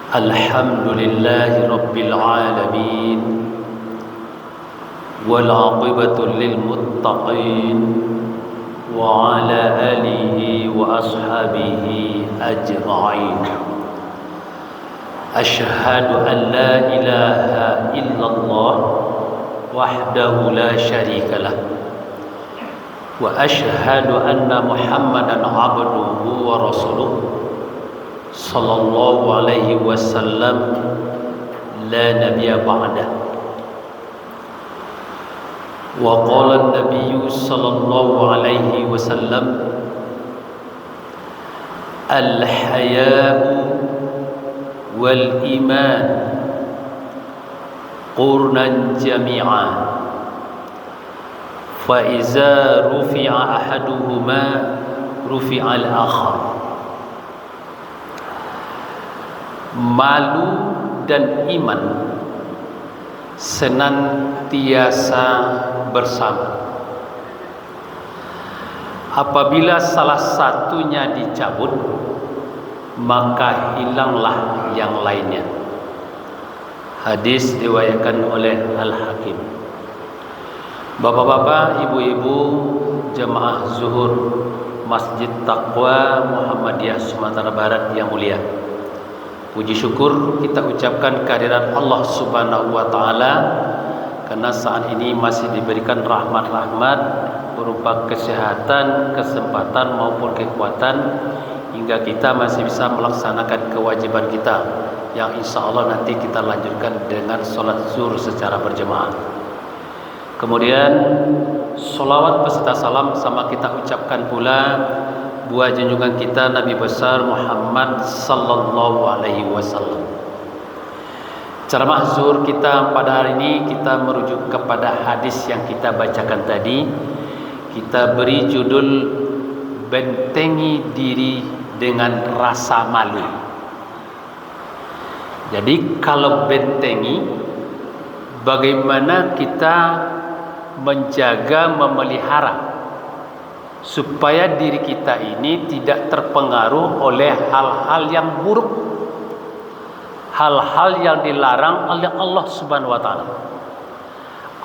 Alhamdulillahi Rabbil Alamin, wal aqibatu lil muttaqin, wa ala alihi wa ashabihi ajma'in. Ashhadu an la ilaha illallah wahdahu la syarika lah, wa ashhadu anna Muhammadan abduhu wa rasuluh sallallahu alaihi wasallam la nabiyya ba'dah. Wa qala an-nabiy sallallahu alaihi wasallam al-haya'u wal iman qurnan jami'a fa iza rufi'a ahaduhuma rufi'a al-akhar. Malu dan iman senantiasa bersama. Apabila salah satunya dicabut, maka hilanglah yang lainnya. Hadis diriwayatkan oleh Al-Hakim. Bapak-bapak, ibu-ibu, jemaah zuhur Masjid Taqwa Muhammadiyah Sumatera Barat yang mulia, puji syukur kita ucapkan kehadiran Allah Subhanahu wa taala karena saat ini masih diberikan rahmat-rahmat berupa kesehatan, kesempatan maupun kekuatan hingga kita masih bisa melaksanakan kewajiban kita yang insya Allah nanti kita lanjutkan dengan sholat zuhur secara berjemaah. Kemudian sholawat beserta salam sama kita ucapkan pula buat junjungan kita Nabi besar Muhammad sallallahu alaihi wasallam. Ceramah zuhur kita pada hari ini kita merujuk kepada hadis yang kita bacakan tadi. Kita beri judul bentengi diri dengan rasa malu. Jadi kalau bentengi, bagaimana kita menjaga, memelihara supaya diri kita ini tidak terpengaruh oleh hal-hal yang buruk, hal-hal yang dilarang oleh Allah Subhanahu wa taala.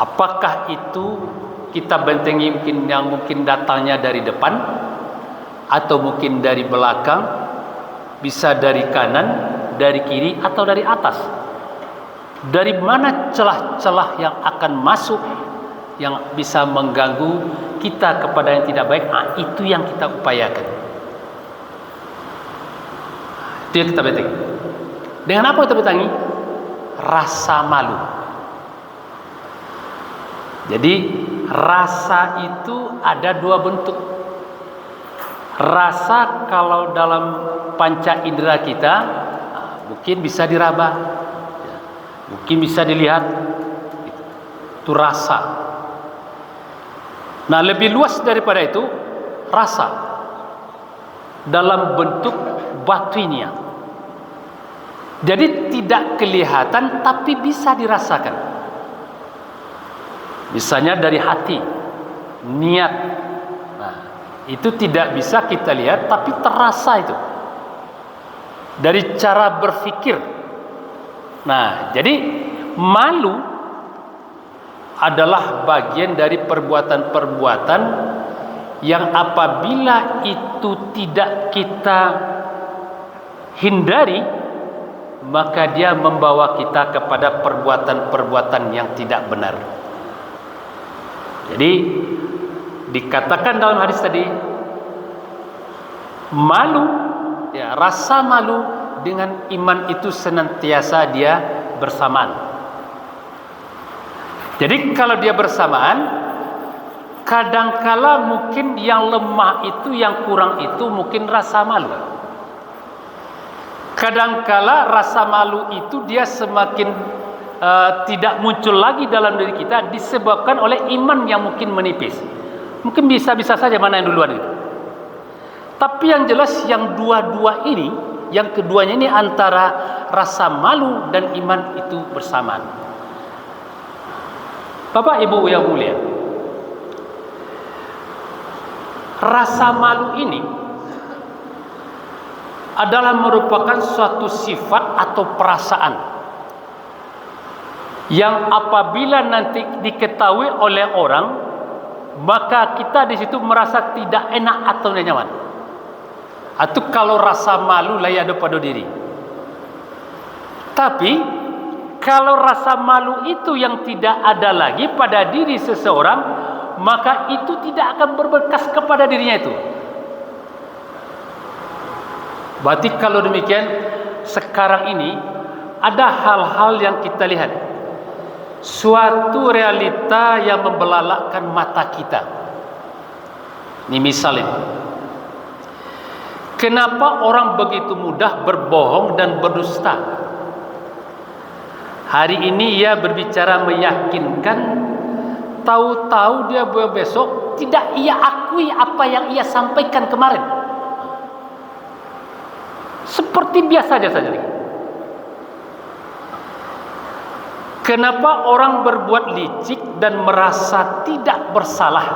Apakah itu kita bentengi mungkin datangnya dari depan atau mungkin dari belakang, bisa dari kanan, dari kiri atau dari atas. Dari mana celah-celah yang akan masuk yang bisa mengganggu kita kepada yang tidak baik, itu yang kita upayakan. Itu yang kita bentengi. Dengan apa kita bentengi? Rasa malu. Jadi rasa itu ada dua bentuk. Rasa kalau dalam panca indera kita mungkin bisa diraba, mungkin bisa dilihat. Itu rasa. Nah, lebih luas daripada itu rasa dalam bentuk batinnya. Jadi tidak kelihatan tapi bisa dirasakan. Misalnya dari hati, niat. Nah, itu tidak bisa kita lihat tapi terasa itu. Dari cara berpikir. Nah, jadi malu adalah bagian dari perbuatan-perbuatan yang apabila itu tidak kita hindari, maka dia membawa kita kepada perbuatan-perbuatan yang tidak benar. Jadi dikatakan dalam hadis tadi, malu, ya, rasa malu dengan iman itu senantiasa dia bersamaan. Jadi kalau dia bersamaan, kadangkala mungkin yang lemah itu, yang kurang itu mungkin rasa malu. Kadangkala rasa malu itu dia semakin tidak muncul lagi dalam diri kita disebabkan oleh iman yang mungkin menipis. Mungkin bisa-bisa saja mana yang duluan itu. Tapi yang jelas yang dua-dua ini, yang keduanya ini antara rasa malu dan iman itu bersamaan. Bapak Ibu yang mulia, rasa malu ini adalah merupakan suatu sifat atau perasaan yang apabila nanti diketahui oleh orang, maka kita di situ merasa tidak enak atau tidak nyaman. Atau kalau rasa malu lah ada pada diri. Tapi kalau rasa malu itu yang tidak ada lagi pada diri seseorang, maka itu tidak akan berbekas kepada dirinya itu. Berarti kalau demikian, sekarang ini ada hal-hal yang kita lihat, suatu realita yang membelalakkan mata kita. Ini misalnya, kenapa orang begitu mudah berbohong dan berdusta? Hari ini ia berbicara meyakinkan, tahu-tahu dia besok tidak ia akui apa yang ia sampaikan kemarin. Seperti biasa saja. Kenapa orang berbuat licik dan merasa tidak bersalah,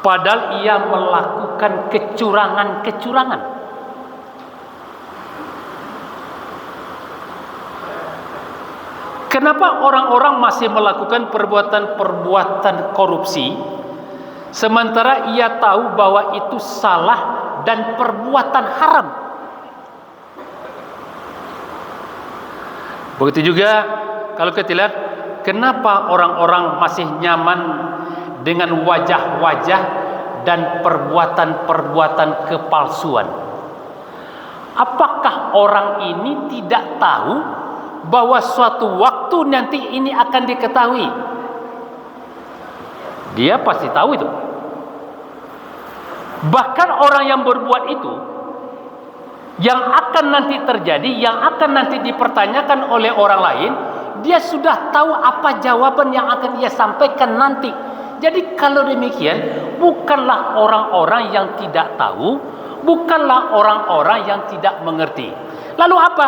padahal ia melakukan kecurangan-kecurangan? Kenapa orang-orang masih melakukan perbuatan-perbuatan korupsi, sementara ia tahu bahwa itu salah dan perbuatan haram? Begitu juga kalau kita lihat, kenapa orang-orang masih nyaman dengan wajah-wajah dan perbuatan-perbuatan kepalsuan? Apakah orang ini tidak tahu bahwa suatu waktu nanti ini akan diketahui? Dia pasti tahu itu. Bahkan orang yang berbuat itu, yang akan nanti terjadi, yang akan nanti dipertanyakan oleh orang lain, dia sudah tahu apa jawaban yang akan ia sampaikan nanti. Jadi kalau demikian, bukanlah orang-orang yang tidak tahu, bukanlah orang-orang yang tidak mengerti. Lalu apa?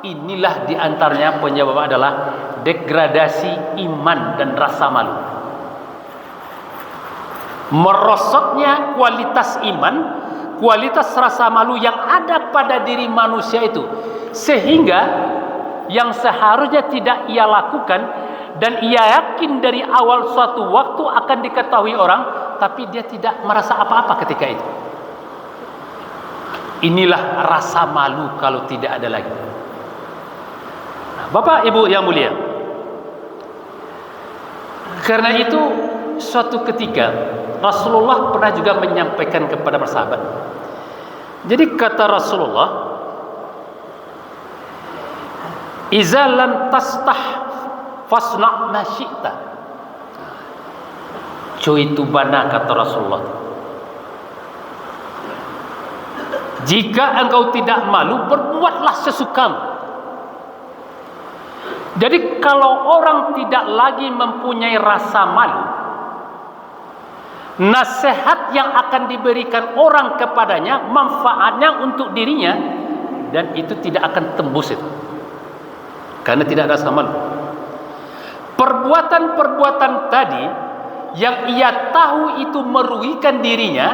Inilah diantaranya penyebab adalah degradasi iman dan rasa malu. Merosotnya kualitas iman, kualitas rasa malu yang ada pada diri manusia itu, sehingga yang seharusnya tidak ia lakukan dan ia yakin dari awal suatu waktu akan diketahui orang, tapi dia tidak merasa apa-apa ketika itu. Inilah rasa malu kalau tidak ada lagi. Bapak Ibu yang mulia, karena itu suatu ketika Rasulullah pernah juga menyampaikan kepada para sahabat. Jadi kata Rasulullah, "Iza lam tastah fasna' ma syi'ta." Cuitu bana, kata Rasulullah. Jika engkau tidak malu, berbuatlah sesukamu. Jadi kalau orang tidak lagi mempunyai rasa malu, nasihat yang akan diberikan orang kepadanya, manfaatnya untuk dirinya, dan itu tidak akan tembus itu, karena tidak ada rasa malu. Perbuatan-perbuatan tadi yang ia tahu itu merugikan dirinya,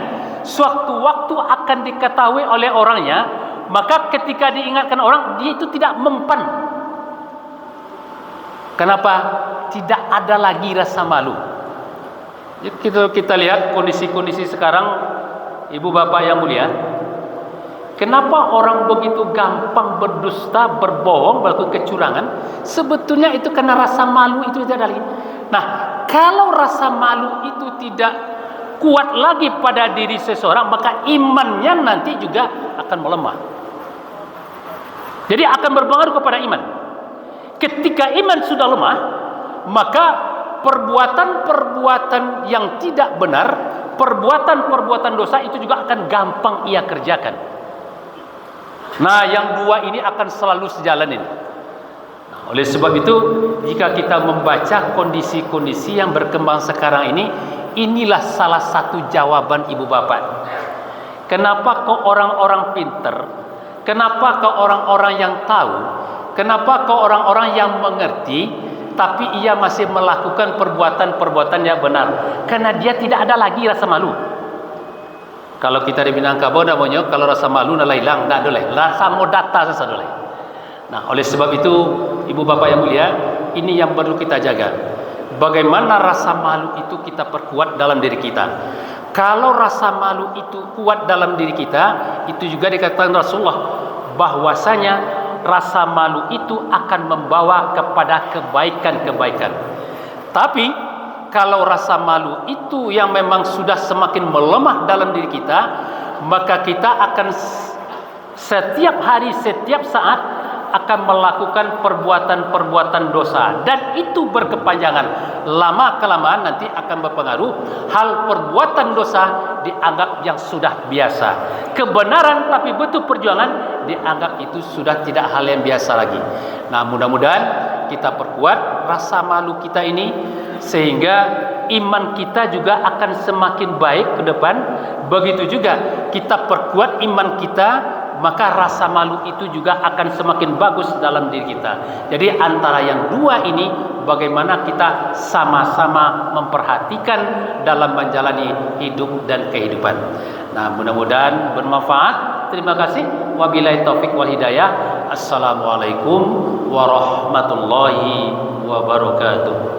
suatu waktu akan diketahui oleh orangnya, maka ketika diingatkan orang, dia itu tidak mempan. Kenapa? Tidak ada lagi rasa malu. Jadi kita lihat kondisi-kondisi sekarang, ibu bapak yang mulia, kenapa orang begitu gampang berdusta, berbohong, melakukan kecurangan? Sebetulnya itu karena rasa malu itu tidak ada lagi. Nah, kalau rasa malu itu tidak kuat lagi pada diri seseorang, maka imannya nanti juga akan melemah. Jadi akan berpengaruh kepada iman. Ketika iman sudah lemah, maka perbuatan-perbuatan yang tidak benar, perbuatan-perbuatan dosa itu juga akan gampang ia kerjakan. Nah, yang dua ini akan selalu sejalan ini. Nah, oleh sebab itu, jika kita membaca kondisi-kondisi yang berkembang sekarang ini, inilah salah satu jawaban ibu bapak. Kenapa kok orang-orang pinter? Kenapa kok orang-orang yang tahu? Kenapa kau orang-orang yang mengerti tapi ia masih melakukan perbuatan-perbuatan yang benar? Karena dia tidak ada lagi rasa malu. Kalau kita di Minangkabau namanya kalau rasa malu nak hilang, tak boleh. Rasa mau data sasa boleh. Nah, oleh sebab itu ibu bapak yang mulia, ini yang perlu kita jaga. Bagaimana rasa malu itu kita perkuat dalam diri kita. Kalau rasa malu itu kuat dalam diri kita, itu juga dikatakan Rasulullah bahwasanya rasa malu itu akan membawa kepada kebaikan-kebaikan. Tapi kalau rasa malu itu yang memang sudah semakin melemah dalam diri kita, maka kita akan setiap hari, setiap saat akan melakukan perbuatan-perbuatan dosa, dan itu berkepanjangan. Lama kelamaan nanti akan berpengaruh. Hal perbuatan dosa dianggap yang sudah biasa. Kebenaran tapi betul perjuangan dianggap itu sudah tidak hal yang biasa lagi. Nah, mudah-mudahan kita perkuat rasa malu kita ini, sehingga iman kita juga akan semakin baik ke depan. Begitu juga kita perkuat iman kita, maka rasa malu itu juga akan semakin bagus dalam diri kita. Jadi antara yang dua ini, bagaimana kita sama-sama memperhatikan dalam menjalani hidup dan kehidupan. Nah, mudah-mudahan bermanfaat. Terima kasih. Wabillahi taufik wal hidayah. Assalamualaikum warahmatullahi wabarakatuh.